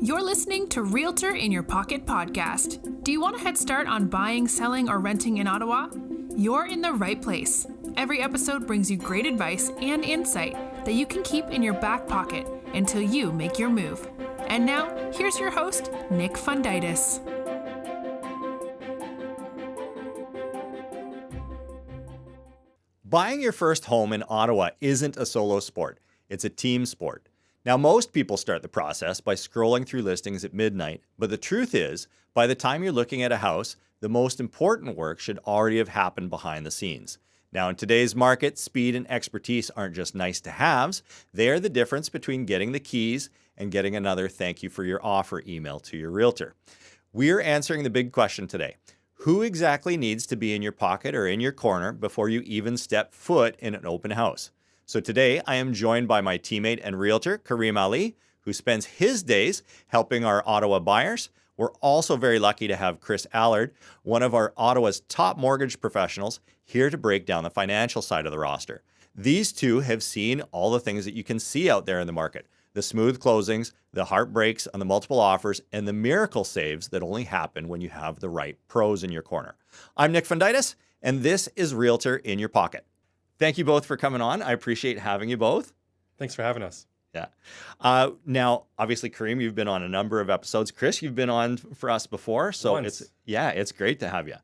You're listening to Realtor in Your Pocket podcast. Do you want a head start on buying, selling, or renting in Ottawa? You're in the right place. Every episode brings you great advice and insight that you can keep in your back pocket until you make your move. And now, here's your host, Nick Fundytus. Buying your first home in Ottawa isn't a solo sport. It's a team sport. Now, most people start the process by scrolling through listings at midnight, but the truth is, by the time you're looking at a house, the most important work should already have happened behind the scenes. Now, in today's market, speed and expertise aren't just nice to haves. They are the difference between getting the keys and getting another thank you for your offer email to your realtor. We're answering the big question today. Who exactly needs to be in your pocket or in your corner before you even step foot in an open house? So today I am joined by my teammate and realtor, Karim Ali, who spends his days helping our Ottawa buyers. We're also very lucky to have Chris Allard, one of our Ottawa's top mortgage professionals, here to break down the financial side of the roster. These two have seen all the things that you can see out there in the market. The smooth closings, the heartbreaks on the multiple offers, and the miracle saves that only happen when you have the right pros in your corner. I'm Nick Fundytus, and this is Realtor in Your Pocket. Thank you both for coming on. I appreciate having you both. Thanks for having us. Yeah. Now, obviously, Karim, you've been on a number of episodes. Chris, you've been on for us before, so it's great to have you.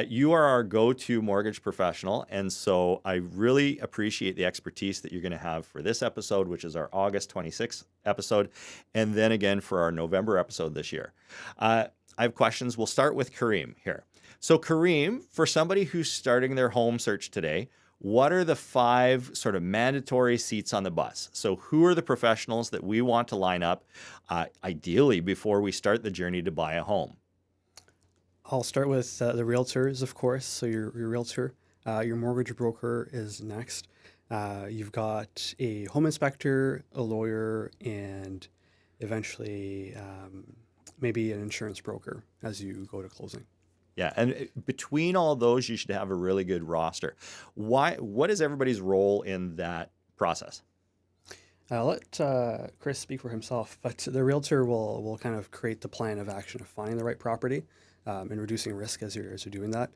You are our go-to mortgage professional, and so I really appreciate the expertise that you're going to have for this episode, which is our August 26th episode, and then again for our November episode this year. I have questions. We'll start with Karim here. So, Karim, for somebody who's starting their home search today, what are the 5 sort of mandatory seats on the bus? So who are the professionals that we want to line up, ideally, before we start the journey to buy a home? I'll start with the realtors, of course. So your realtor, your mortgage broker is next. You've got a home inspector, a lawyer, and eventually maybe an insurance broker as you go to closing. Yeah, and between all those, you should have a really good roster. What is everybody's role in that process? I'll let Chris speak for himself, but the realtor will kind of create the plan of action of finding the right property and reducing risk as you're doing that.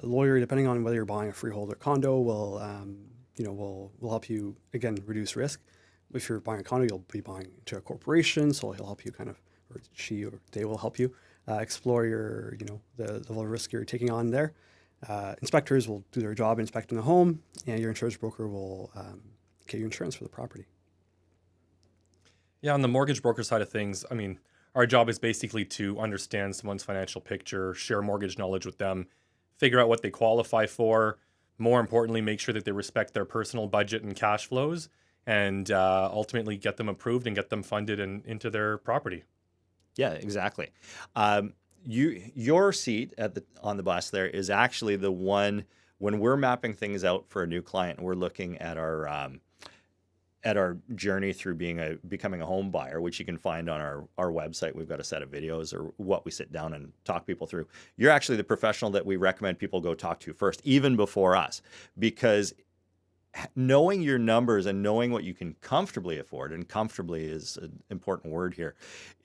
Lawyer, depending on whether you're buying a freehold or condo, will help you again reduce risk. If you're buying a condo, you'll be buying to a corporation, so he'll help you or she or they will help you. Explore the level of risk you're taking on there. Inspectors will do their job inspecting the home, and your insurance broker will get you insurance for the property. Yeah, on the mortgage broker side of things, I mean, our job is basically to understand someone's financial picture, share mortgage knowledge with them, figure out what they qualify for, more importantly, make sure that they respect their personal budget and cash flows, and ultimately get them approved and get them funded into their property. Yeah, exactly. Your seat on the bus there is actually the one when we're mapping things out for a new client. We're looking at our journey through becoming a home buyer, which you can find on our website. We've got a set of videos or what we sit down and talk people through. You're actually the professional that we recommend people go talk to first, even before us, because knowing your numbers and knowing what you can comfortably afford, and comfortably is an important word here,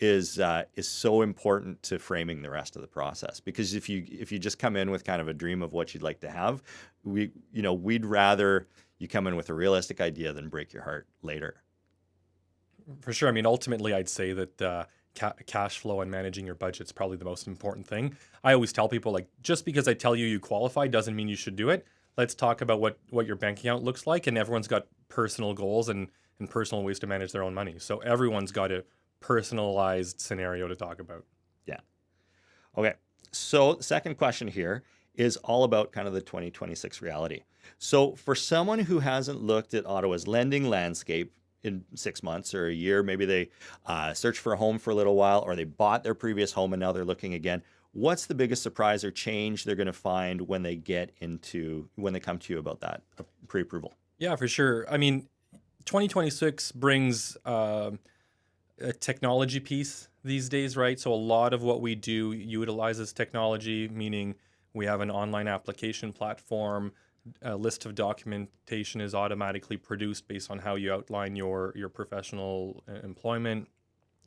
is so important to framing the rest of the process. Because if you just come in with kind of a dream of what you'd like to have, we'd rather you come in with a realistic idea than break your heart later. For sure. I mean, ultimately, I'd say that cash flow and managing your budget is probably the most important thing. I always tell people, just because I tell you qualify doesn't mean you should do it. Let's talk about what your bank account looks like, and everyone's got personal goals and personal ways to manage their own money. So everyone's got a personalized scenario to talk about. Yeah. Okay. So second question here is all about kind of the 2026 reality. So for someone who hasn't looked at Ottawa's lending landscape in 6 months or a year, maybe they searched for a home for a little while, or they bought their previous home and now they're looking again. What's the biggest surprise or change they're going to find when they come to you about that pre-approval? Yeah, for sure. I mean, 2026 brings a technology piece these days, right? So a lot of what we do utilizes technology, meaning we have an online application platform. A list of documentation is automatically produced based on how you outline your professional employment.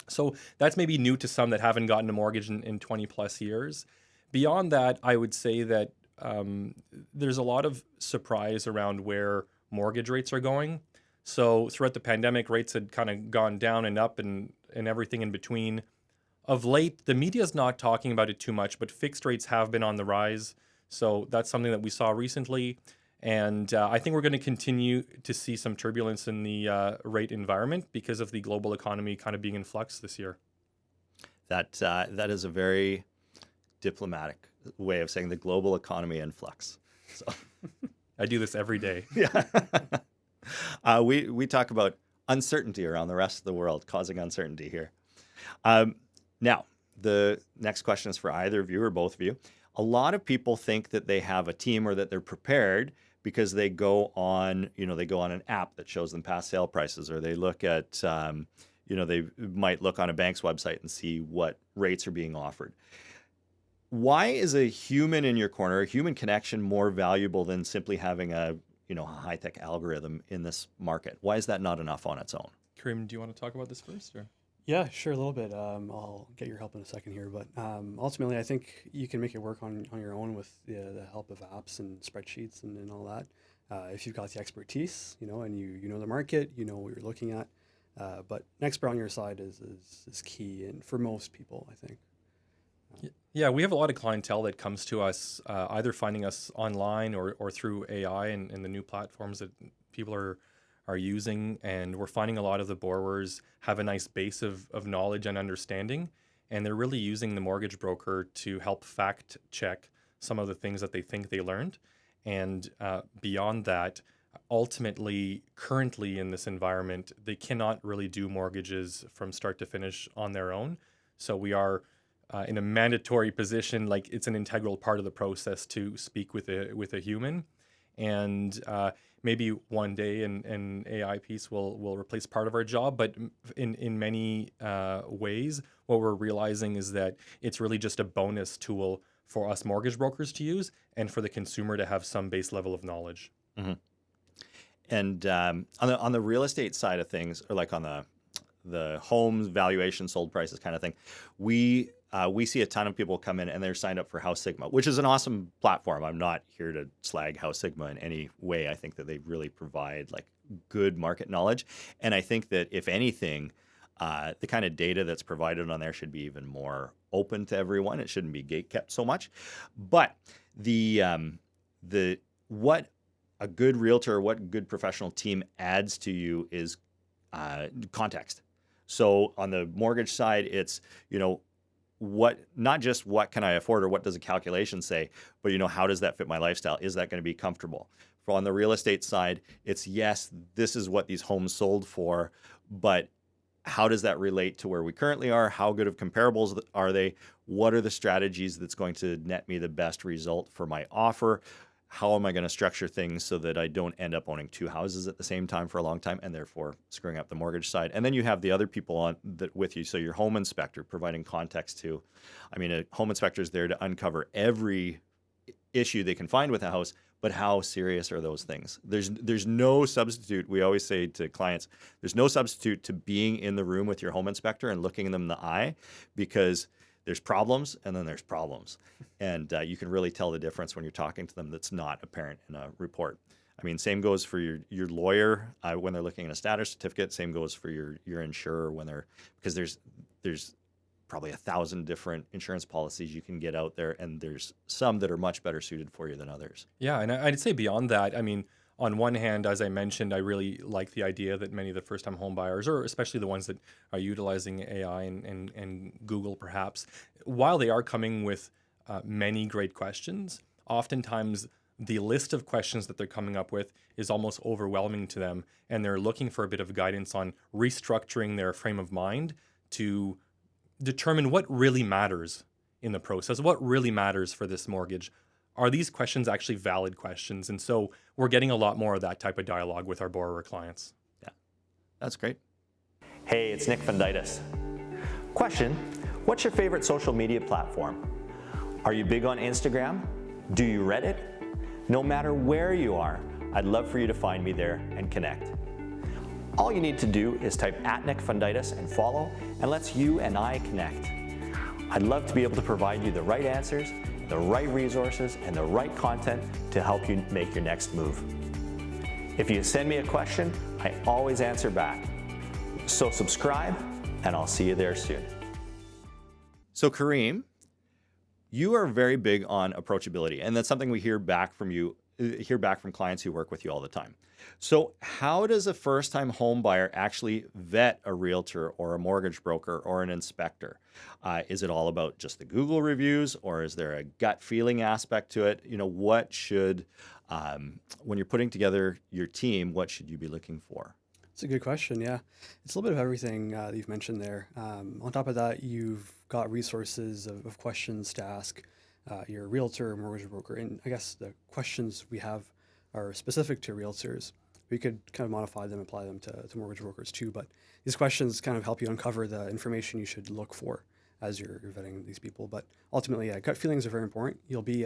So that's maybe new to some that haven't gotten a mortgage in 20 plus years. Beyond that, I would say that there's a lot of surprise around where mortgage rates are going. So throughout the pandemic, rates had kind of gone down and up and everything in between. Of late, the media is not talking about it too much, but fixed rates have been on the rise. So that's something that we saw recently. And I think we're going to continue to see some turbulence in the rate environment because of the global economy kind of being in flux this year. That is a very diplomatic way of saying the global economy in flux. So I do this every day. Yeah. We talk about uncertainty around the rest of the world, causing uncertainty here. Now, the next question is for either of you or both of you. A lot of people think that they have a team or that they're prepared because they go on an app that shows them past sale prices, or they look at, they might look on a bank's website and see what rates are being offered. Why is a human in your corner, a human connection, more valuable than simply having a high-tech algorithm in this market? Why is that not enough on its own? Karim, do you want to talk about this first? Or? Yeah, sure, a little bit. I'll get your help in a second here, but ultimately, I think you can make it work on your own with the help of apps and spreadsheets and all that. If you've got the expertise, and you know the market, you know what you're looking at. But an expert on your side is key, and for most people, I think. Yeah, we have a lot of clientele that comes to us either finding us online or through AI and the new platforms that people are using. And we're finding a lot of the borrowers have a nice base of knowledge and understanding. And they're really using the mortgage broker to help fact check some of the things that they think they learned. And beyond that, ultimately, currently in this environment, they cannot really do mortgages from start to finish on their own. So we are in a mandatory position, like it's an integral part of the process to speak with a human. And maybe one day an AI piece will replace part of our job, but in many ways, what we're realizing is that it's really just a bonus tool for us mortgage brokers to use and for the consumer to have some base level of knowledge. Mm-hmm. And on the real estate side of things, or like on the homes valuation, sold prices kind of thing, we see a ton of people come in and they're signed up for House Sigma, which is an awesome platform. I'm not here to slag House Sigma in any way. I think that they really provide like good market knowledge. And I think that if anything, the kind of data that's provided on there should be even more open to everyone. It shouldn't be gatekept so much. But what a good realtor, what a good professional team adds to you is context. So on the mortgage side, it's, not just what can I afford or what does a calculation say, but how does that fit my lifestyle? Is that going to be comfortable? On the real estate side, it's yes, this is what these homes sold for, but how does that relate to where we currently are? How good of comparables are they? What are the strategies that's going to net me the best result for my offer? How am I going to structure things so that I don't end up owning two houses at the same time for a long time and therefore screwing up the mortgage side? And then you have the other people on that with you. So your home inspector providing context to, a home inspector is there to uncover every issue they can find with a house, but how serious are those things? There's no substitute. We always say to clients, there's no substitute to being in the room with your home inspector and looking them in the eye, because there's problems and then there's problems. And you can really tell the difference when you're talking to them that's not apparent in a report. Same goes for your lawyer when they're looking at a status certificate. Same goes for your insurer because there's probably 1,000 different insurance policies you can get out there, and there's some that are much better suited for you than others. Yeah, and I'd say beyond that, on one hand, as I mentioned, I really like the idea that many of the first-time home buyers, or especially the ones that are utilizing AI and Google perhaps, while they are coming with many great questions, oftentimes the list of questions that they're coming up with is almost overwhelming to them, and they're looking for a bit of guidance on restructuring their frame of mind to determine what really matters in the process, what really matters for this mortgage. Are these questions actually valid questions? And so we're getting a lot more of that type of dialogue with our borrower clients. Yeah, that's great. Hey, it's Nick Fundytus. Question, what's your favorite social media platform? Are you big on Instagram? Do you Reddit? No matter where you are, I'd love for you to find me there and connect. All you need to do is type @Nick Fundytus and follow, and lets you and I connect. I'd love to be able to provide you the right answers, the right resources, and the right content to help you make your next move. If you send me a question, I always answer back. So subscribe, and I'll see you there soon. So Karim, you are very big on approachability, and that's something we hear back from clients who work with you all the time. So how does a first-time home buyer actually vet a realtor or a mortgage broker or an inspector? Is it all about just the Google reviews, or is there a gut feeling aspect to it? What should, when you're putting together your team, what should you be looking for? It's a good question. Yeah, it's a little bit of everything that you've mentioned there. On top of that, you've got resources of questions to ask your realtor or mortgage broker. And I guess the questions we have are specific to realtors. We could kind of modify them, apply them to mortgage brokers too. But these questions kind of help you uncover the information you should look for as you're vetting these people. But ultimately, gut feelings are very important. You'll be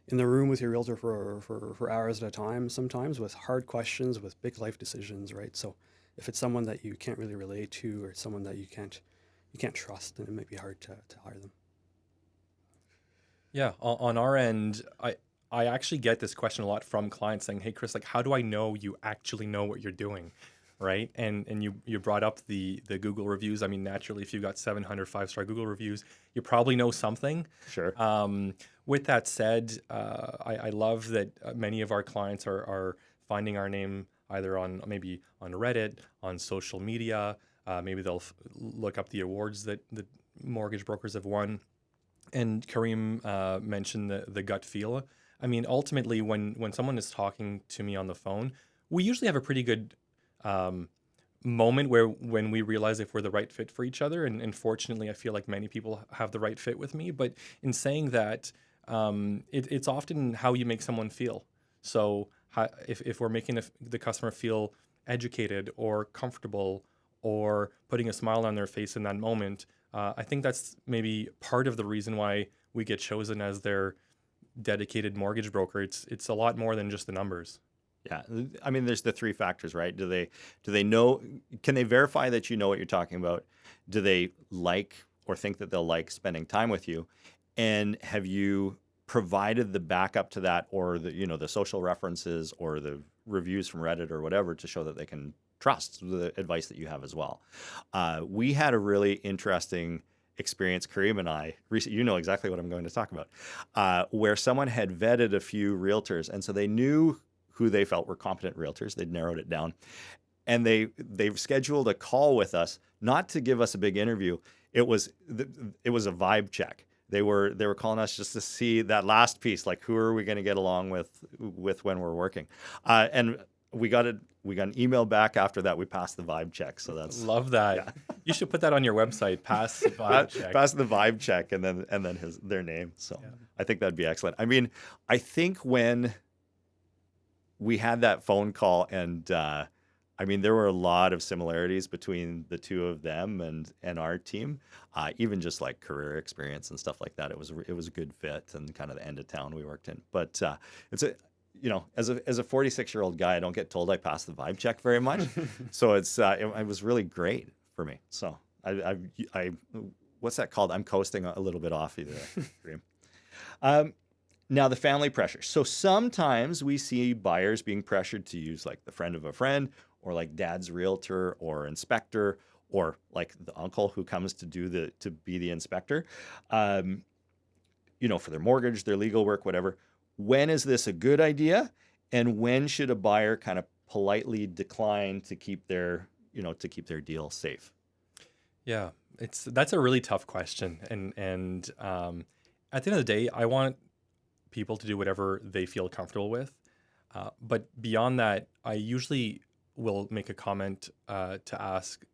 in the room with your realtor for hours at a time, sometimes with hard questions, with big life decisions, right? So if it's someone that you can't really relate to, or someone that you can't trust, then it might be hard to hire them. Yeah, on our end, I actually get this question a lot from clients saying, "Hey, Chris, how do I know you actually know what you're doing?" Right? And you brought up the Google reviews. I mean, naturally, if you've got 700 5-star Google reviews, you probably know something. Sure. With that said, I love that many of our clients are finding our name either maybe on Reddit, on social media. Maybe they'll look up the awards that mortgage brokers have won. And Karim mentioned the gut feel. I mean, ultimately, when someone is talking to me on the phone, we usually have a pretty good moment when we realize if we're the right fit for each other. And fortunately, I feel like many people have the right fit with me. But in saying that, it's often how you make someone feel. So if we're making the customer feel educated or comfortable or putting a smile on their face in that moment, I think that's maybe part of the reason why we get chosen as their dedicated mortgage broker. It's a lot more than just the numbers. Yeah, I mean, there's the three factors, right? Do they know? Can they verify that you know what you're talking about? Do they like or think that they'll like spending time with you? And have you provided the backup to that, or the social references or the reviews from Reddit or whatever to show that they can trust the advice that you have as well? We had a really interesting experience, Karim and I, you know exactly what I'm going to talk about, where someone had vetted a few realtors, and so they knew who they felt were competent realtors. They'd narrowed it down, and they've scheduled a call with us, not to give us a big interview. It was a vibe check. They were calling us just to see that last piece, like who are we going to get along with when we're working, and we got an email back after that. We passed the vibe check, so that's love that. Yeah. You should put that on your website. Pass the vibe check. Pass the vibe check, and then their name. So yeah. I think that'd be excellent. I mean, I think when we had that phone call, and I mean, there were a lot of similarities between the two of them and our team, even just like career experience and stuff like that. It was a good fit, and kind of the end of town we worked in. But it's as a 46-year-old guy, I don't get told I passed the vibe check very much. So it was really great for me. So I what's that called? I'm coasting a little bit off either. Now, the family pressure. So sometimes we see buyers being pressured to use like the friend of a friend, or like dad's realtor or inspector, or like the uncle who comes to be the inspector, for their mortgage, their legal work, whatever. When is this a good idea? And when should a buyer kind of politely decline to keep their deal safe? Yeah, that's a really tough question. And at the end of the day, I want people to do whatever they feel comfortable with. But beyond that, I usually will make a comment to ask,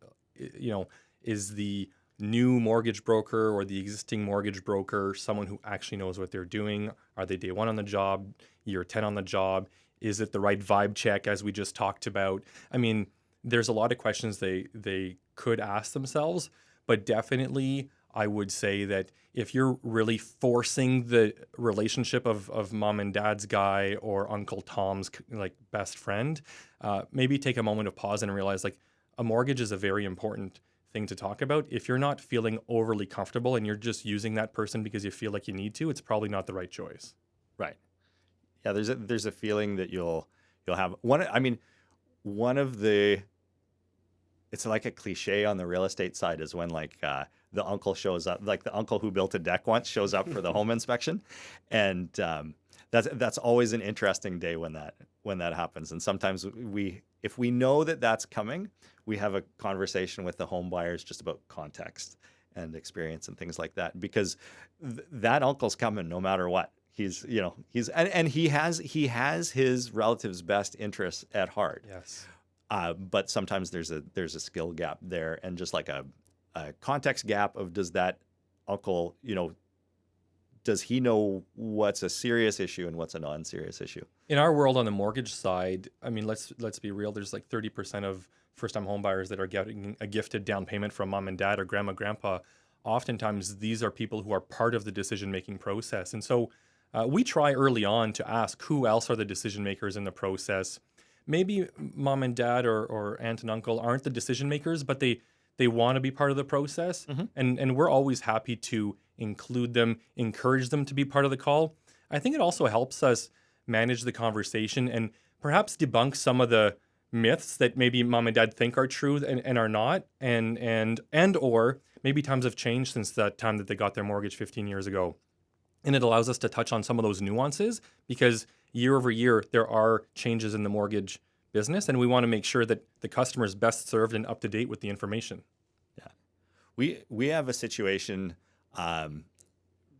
is the new mortgage broker or the existing mortgage broker someone who actually knows what they're doing? Are they day one on the job, year 10 on the job? Is it the right vibe check, as we just talked about? I mean, there's a lot of questions they could ask themselves, but definitely I would say that if you're really forcing the relationship of mom and dad's guy or Uncle Tom's like best friend, maybe take a moment of pause and realize, like, a mortgage is a very important thing to talk about. If you're not feeling overly comfortable and you're just using that person because you feel like you need to, it's probably not the right choice. Right. Yeah, there's a feeling that you'll have one. I mean, one of the, it's like a cliche on the real estate side is when like the uncle shows up, like the uncle who built a deck once shows up for the home inspection, and that's always an interesting day when that happens. And sometimes if we know that that's coming, we have a conversation with the home buyers just about context and experience and things like that, because that uncle's coming no matter what. He's and he has his relatives' best interests at heart. Yes. But sometimes there's a skill gap there, and just like a context gap of, does that uncle, does he know what's a serious issue and what's a non-serious issue? In our world on the mortgage side, I mean, let's be real. There's like 30% of first-time home buyers that are getting a gifted down payment from mom and dad or grandma, grandpa. Oftentimes, these are people who are part of the decision-making process. And so we try early on to ask, who else are the decision makers in the process? Maybe mom and dad or aunt and uncle aren't the decision makers, but they want to be part of the process. Mm-hmm. And we're always happy to include them, encourage them to be part of the call. I think it also helps us manage the conversation and perhaps debunk some of the myths that maybe mom and dad think are true and are not, and or maybe times have changed since that time that they got their mortgage 15 years ago. And it allows us to touch on some of those nuances, because year over year, there are changes in the mortgage business, and we want to make sure that the customer is best served and up to date with the information. Yeah. We have a situation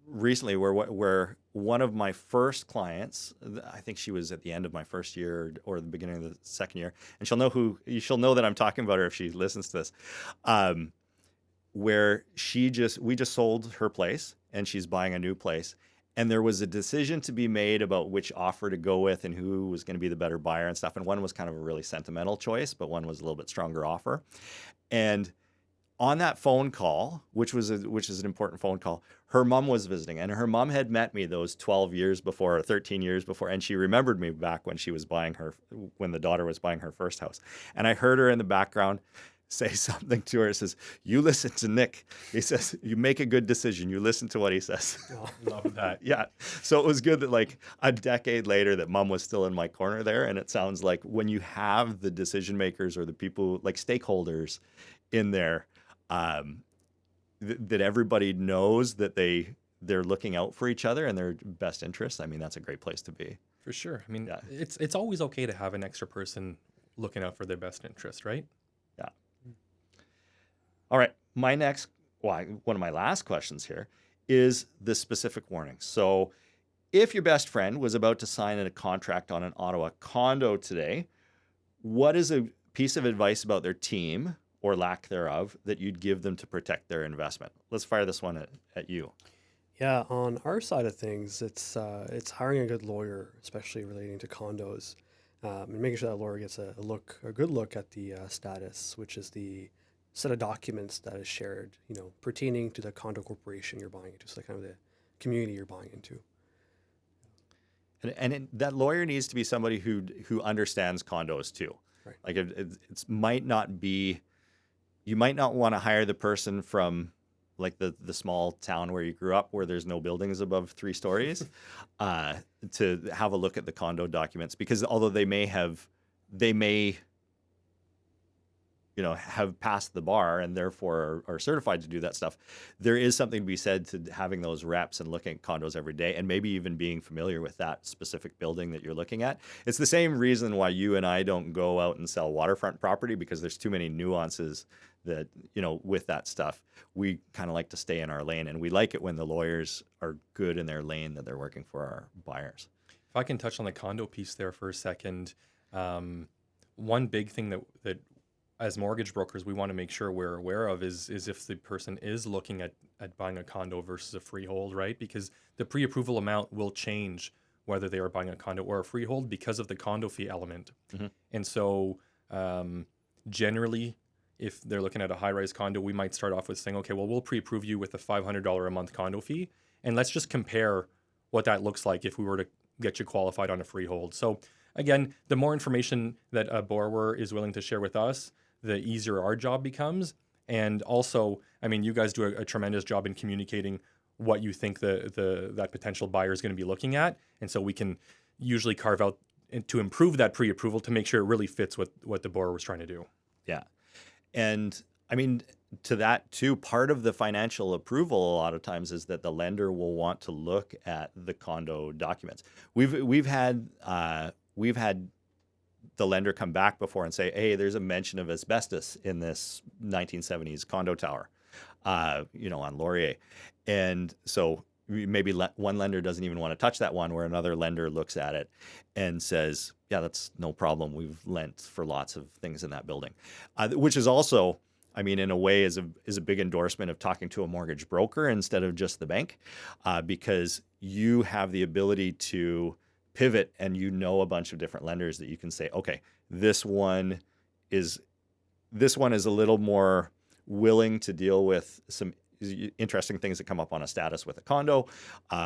recently where one of my first clients, I think she was at the end of my first year or the beginning of the second year, and she'll know that I'm talking about her if she listens to this, where we just sold her place and she's buying a new place. And there was a decision to be made about which offer to go with and who was going to be the better buyer and stuff. And one was kind of a really sentimental choice, but one was a little bit stronger offer. And on that phone call, which is an important phone call, her mom was visiting, and her mom had met me those 12 years before or 13 years before. And she remembered me back when the daughter was buying her first house. And I heard her in the background say something to her. It says, "You listen to Nick." He says, "You make a good decision. You listen to what he says." Oh, love that. Yeah. So it was good that like a decade later that mom was still in my corner there. And it sounds like when you have the decision makers or the people like stakeholders in there, that everybody knows that they're looking out for each other and their best interests. I mean, that's a great place to be. For sure. I mean, Yeah. it's always okay to have an extra person looking out for their best interest, right? Yeah. All right. One of my last questions here is the specific warnings. So if your best friend was about to sign a contract on an Ottawa condo today, what is a piece of advice about their team or lack thereof that you'd give them to protect their investment? Let's fire this one at you. Yeah, on our side of things, it's hiring a good lawyer, especially relating to condos, and making sure that lawyer gets a good look at the status, which is the set of documents that is shared, pertaining to the condo corporation you're buying into, so kind of the community you're buying into. And that lawyer needs to be somebody who understands condos too. Right. Like it might not be, you might not want to hire the person from like the small town where you grew up, where there's no buildings above 3 stories, to have a look at the condo documents, because although they may have passed the bar and therefore are certified to do that stuff, there is something to be said to having those reps and looking at condos every day, and maybe even being familiar with that specific building that you're looking at. It's the same reason why you and I don't go out and sell waterfront property, because there's too many nuances that, with that stuff. We kind of like to stay in our lane, and we like it when the lawyers are good in their lane that they're working for our buyers. If I can touch on the condo piece there for a second, one big thing that as mortgage brokers we want to make sure we're aware of is if the person is looking at buying a condo versus a freehold, right? Because the pre-approval amount will change whether they are buying a condo or a freehold because of the condo fee element. Mm-hmm. And so generally, if they're looking at a high-rise condo, we might start off with saying, okay, well, we'll pre-approve you with a $500 a month condo fee, and let's just compare what that looks like if we were to get you qualified on a freehold. So again, the more information that a borrower is willing to share with us, the easier our job becomes. And also, I mean, you guys do a tremendous job in communicating what you think that potential buyer is going to be looking at. And so we can usually carve out to improve that pre-approval to make sure it really fits what the borrower was trying to do. Yeah. And I mean, to that too, part of the financial approval a lot of times is that the lender will want to look at the condo documents. We've had the lender come back before and say, hey, there's a mention of asbestos in this 1970s condo tower, on Laurier. And so maybe one lender doesn't even want to touch that one, where another lender looks at it and says, yeah, that's no problem. We've lent for lots of things in that building, which is also, I mean, in a way is a big endorsement of talking to a mortgage broker instead of just the bank, because you have the ability to pivot and a bunch of different lenders that you can say, okay, this one is a little more willing to deal with some interesting things that come up on a status with a condo,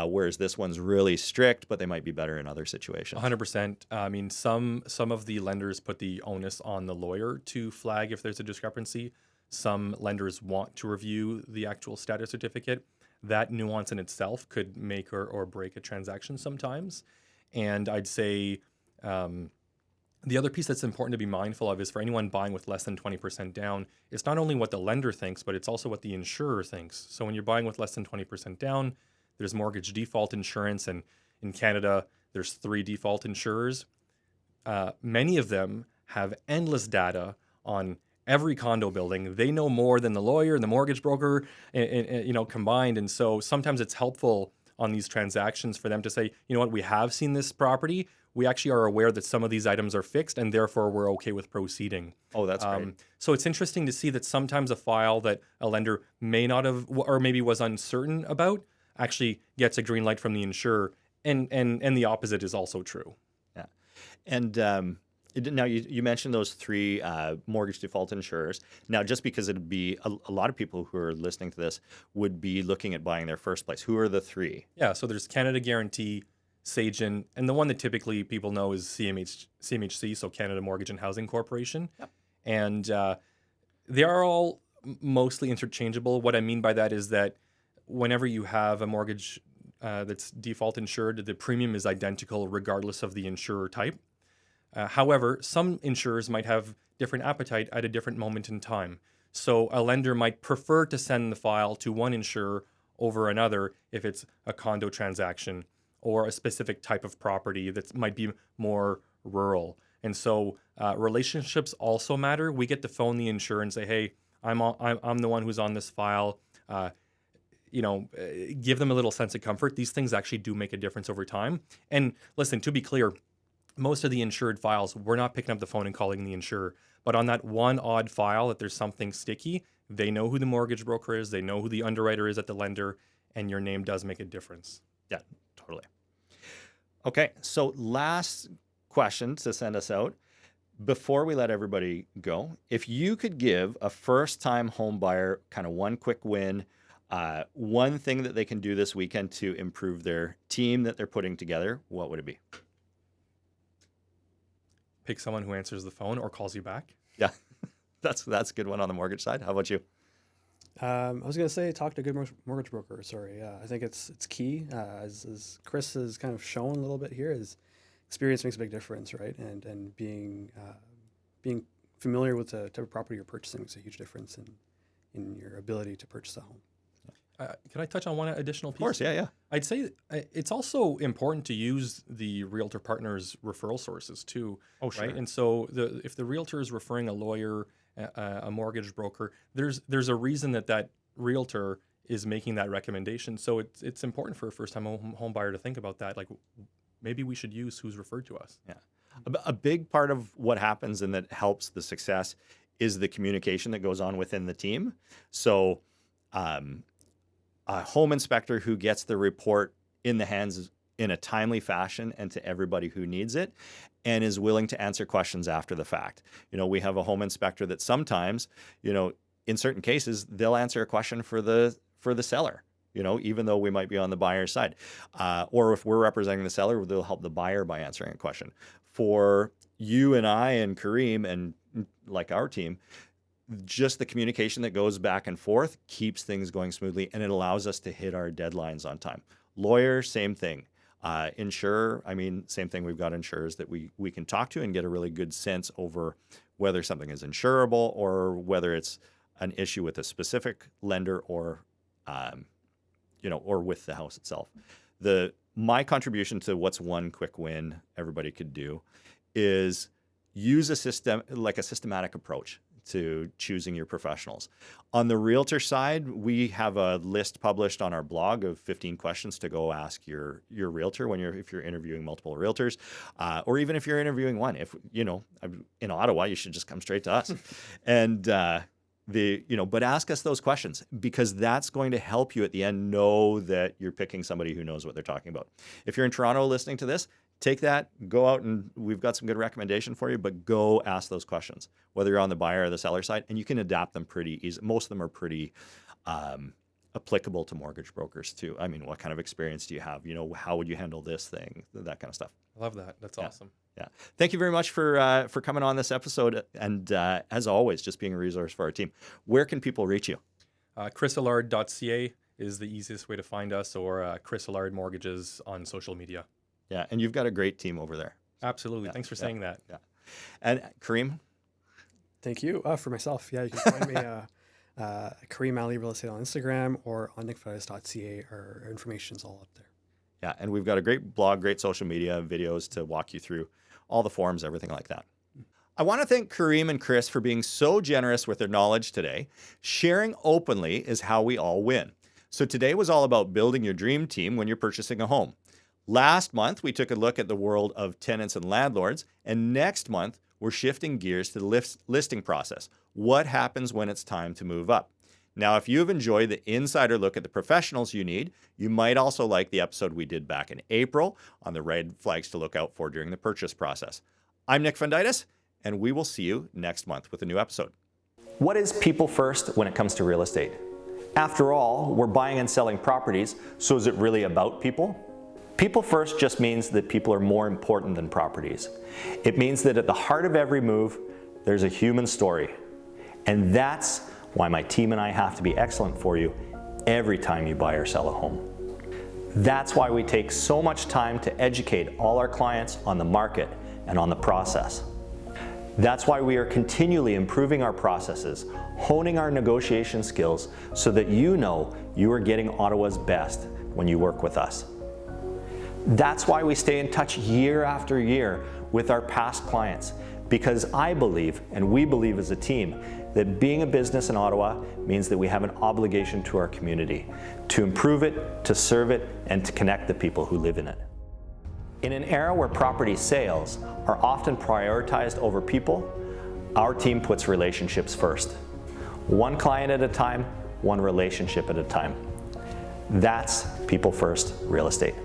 whereas this one's really strict, but they might be better in other situations. 100%. I mean, some of the lenders put the onus on the lawyer to flag if there's a discrepancy. Some lenders want to review the actual status certificate. That nuance in itself could make or break a transaction sometimes. And I'd say the other piece that's important to be mindful of is for anyone buying with less than 20% down, it's not only what the lender thinks, but it's also what the insurer thinks. So when you're buying with less than 20% down, there's mortgage default insurance. And in Canada, there's 3 default insurers. Many of them have endless data on every condo building. They know more than the lawyer and the mortgage broker, combined. And so sometimes it's helpful on these transactions for them to say, you know what, we have seen this property. We actually are aware that some of these items are fixed, and therefore we're okay with proceeding. Oh, that's great. So it's interesting to see that sometimes a file that a lender may not have, or maybe was uncertain about, actually gets a green light from the insurer, and the opposite is also true. Yeah. And now you mentioned those 3 mortgage default insurers. Now, just because it'd be a lot of people who are listening to this would be looking at buying their first place. Who are the 3? Yeah, so there's Canada Guarantee, Sagen, and the one that typically people know is CMHC, so Canada Mortgage and Housing Corporation. Yep. And they are all mostly interchangeable. What I mean by that is that whenever you have a mortgage that's default insured, the premium is identical regardless of the insurer type. However, some insurers might have different appetite at a different moment in time. So a lender might prefer to send the file to one insurer over another if it's a condo transaction or a specific type of property that might be more rural. And so relationships also matter. We get to phone the insurer and say, hey, I'm the one who's on this file. Give them a little sense of comfort. These things actually do make a difference over time. And listen, to be clear, most of the insured files, we're not picking up the phone and calling the insurer. But on that one odd file that there's something sticky, they know who the mortgage broker is, they know who the underwriter is at the lender, and your name does make a difference. Yeah, totally. Okay, so last question to send us out. Before we let everybody go, if you could give a first-time home buyer kind of one quick win, one thing that they can do this weekend to improve their team that they're putting together, what would it be? Pick someone who answers the phone or calls you back. Yeah, that's a good one on the mortgage side. How about you? I was going to say talk to a good mortgage broker. Sorry, I think it's key. As Chris has kind of shown a little bit here, is experience makes a big difference, right? And being familiar with the type of property you're purchasing makes a huge difference in your ability to purchase a home. Can I touch on one additional piece? Of course, yeah. I'd say it's also important to use the Realtor partners referral sources too. Oh, sure. Right? And so if the Realtor is referring a lawyer, a mortgage broker, there's a reason that Realtor is making that recommendation. So it's important for a first-time home buyer to think about that. Like, maybe we should use who's referred to us. Yeah. A big part of what happens and that helps the success is the communication that goes on within the team. So a home inspector who gets the report in the hands in a timely fashion and to everybody who needs it and is willing to answer questions after the fact. We have a home inspector that sometimes, in certain cases, they'll answer a question for the seller, even though we might be on the buyer's side. Or if we're representing the seller, they'll help the buyer by answering a question. For you and I and Karim and like our team, just the communication that goes back and forth keeps things going smoothly, and it allows us to hit our deadlines on time. Lawyer, same thing. Insurer, I mean, same thing. We've got insurers that we can talk to and get a really good sense over whether something is insurable or whether it's an issue with a specific lender or, or with the house itself. My contribution to what's one quick win everybody could do is use a systematic approach to choosing your professionals. On the realtor side, we have a list published on our blog of 15 questions to go ask your realtor if you're interviewing multiple realtors, or even if you're interviewing one. If in Ottawa, you should just come straight to us, and but ask us those questions, because that's going to help you at the end know that you're picking somebody who knows what they're talking about. If you're in Toronto listening to this, take that, go out, and we've got some good recommendation for you, but go ask those questions, whether you're on the buyer or the seller side, and you can adapt them pretty easy. Most of them are pretty applicable to mortgage brokers too. I mean, what kind of experience do you have? How would you handle this thing? That kind of stuff. I love that. That's awesome. Yeah. Thank you very much for coming on this episode. And as always, just being a resource for our team. Where can people reach you? chrisallard.ca is the easiest way to find us, or Chris Allard Mortgages on social media. Yeah, and you've got a great team over there. Absolutely. Thanks for saying that. Yeah. And Karim? Thank you. For myself, you can find me Karim Ali Real Estate on Instagram or on nickfundytus.ca. Our information's all up there. Yeah, and we've got a great blog, great social media videos to walk you through all the forms, everything like that. I want to thank Karim and Chris for being so generous with their knowledge today. Sharing openly is how we all win. So today was all about building your dream team when you're purchasing a home. Last month, we took a look at the world of tenants and landlords, and next month, we're shifting gears to the listing process. What happens when it's time to move up? Now, if you've enjoyed the insider look at the professionals you need, you might also like the episode we did back in April on the red flags to look out for during the purchase process. I'm Nick Fundytus, and we will see you next month with a new episode. What is people first when it comes to real estate? After all, we're buying and selling properties, so is it really about people? People first just means that people are more important than properties. It means that at the heart of every move, there's a human story. And that's why my team and I have to be excellent for you every time you buy or sell a home. That's why we take so much time to educate all our clients on the market and on the process. That's why we are continually improving our processes, honing our negotiation skills so that you know you are getting Ottawa's best when you work with us. That's why we stay in touch year after year with our past clients, because I believe, and we believe as a team, that being a business in Ottawa means that we have an obligation to our community, to improve it, to serve it, and to connect the people who live in it. In an era where property sales are often prioritized over people, our team puts relationships first. One client at a time, one relationship at a time. That's people first real estate.